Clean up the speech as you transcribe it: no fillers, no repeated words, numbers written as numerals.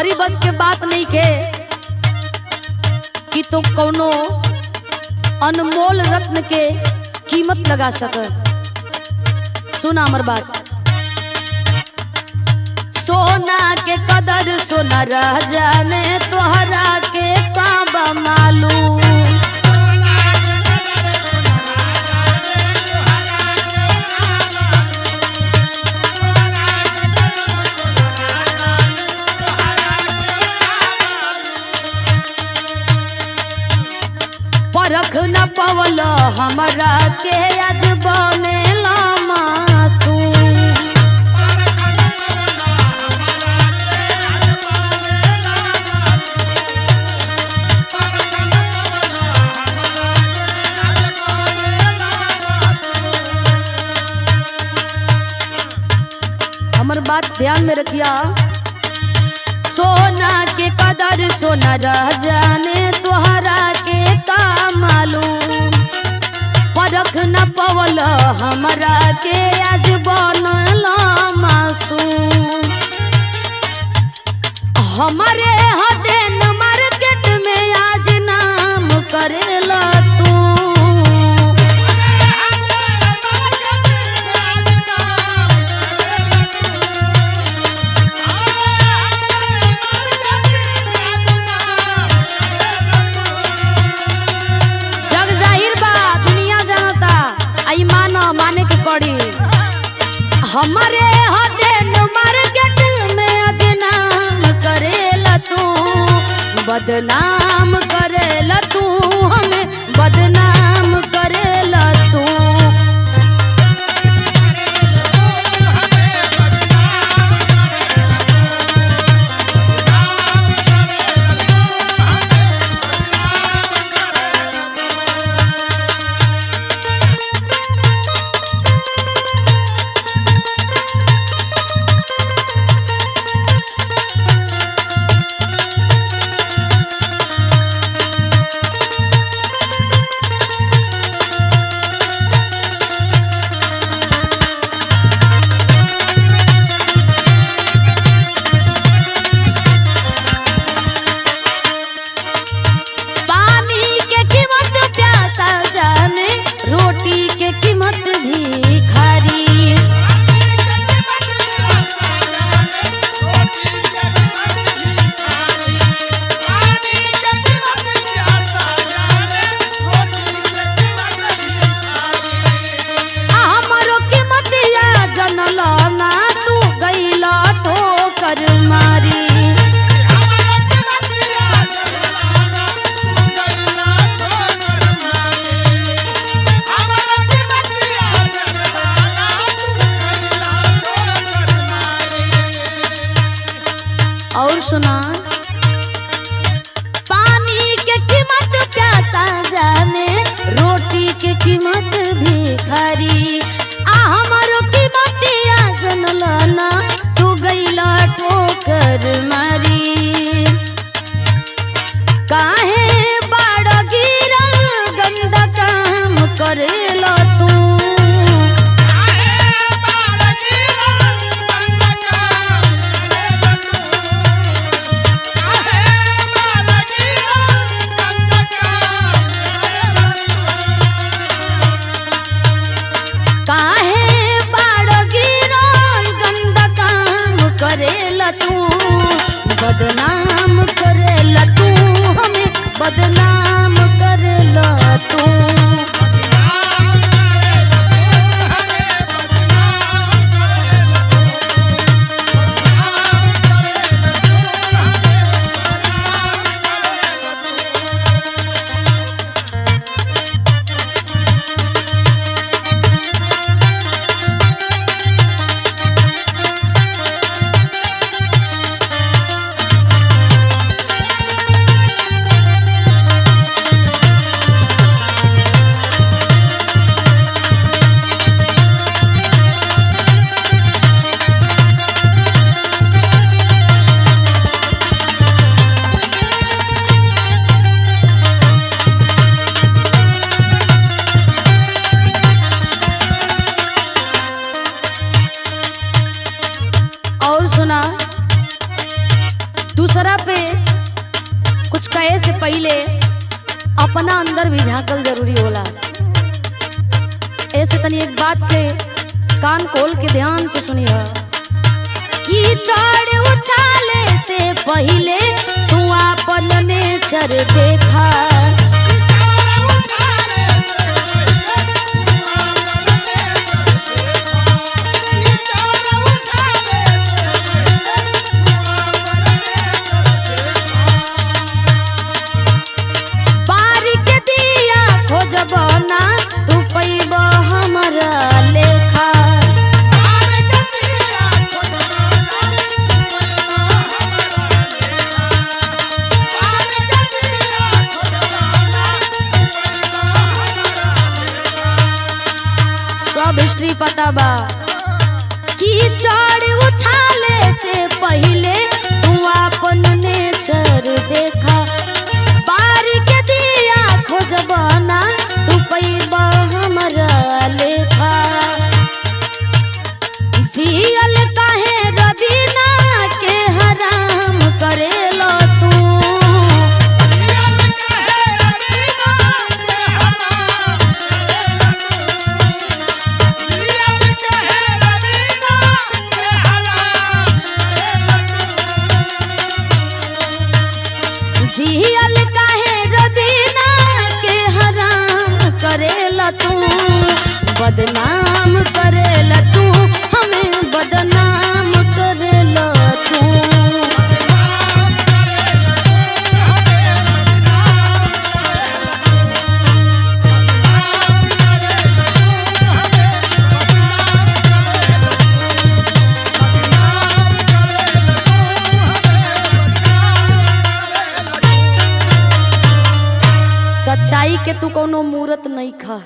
तोहरी बस के बात नहीं के कि तो कौनो अनमोल रत्न के कीमत लगा सक। सुना हमर बात। सोना के कदर सोना रह जाने तोहरा के काबा मालूम। परख न पवल हमरा के आज बनेला मासूम। हमर बात ध्यान में रखिया। सोना के कदर सोना रह जाने तोहरा के का मालूम। परख न पवल हमरा के आज बनला मासूम। हमारे हदेन मार्केट में आज नाम करेला तू। माने के पड़ी हमारे हदेन मार्केट में आज नाम करेला तू। बदनाम करेला तू हमें बदनाम करेला तू। और सुना। पानी के कीमत प्यासा जाने रोटी के कीमत भिखारी। हमारो कीमतिया जनलना तू गईला ठोकर मारी। काहे बाड़ गिरल गंदा काम करेला तू। काहे बाड़ गिरल गंदा काम करेला तू। बदनाम करेला तू हमें बदनाम करेला तू। पहले अपना अंदर भी झांकल जरूरी होला। ऐसे तनी एक बात के कान खोल के ध्यान से सुनिए कि चढ़ उछाले से पहले तू अपन नेचर देखा। खोजबना तू पैब हमरा लेखा। सब हिस्ट्री पता बा कि चढ़ उछाले से पहले तू अपन नेचर देखा। बारी के दिया खोजबना तू पैब हमरा लेखा। जियल काहे रबीना के हराम करेलो तू। जियल काहे रबीना के हराम करेला तू। बदनाम करेला तू हमें बदनाम करेला तू। सच्चाई के तू कोनो मूरत नहीं खा।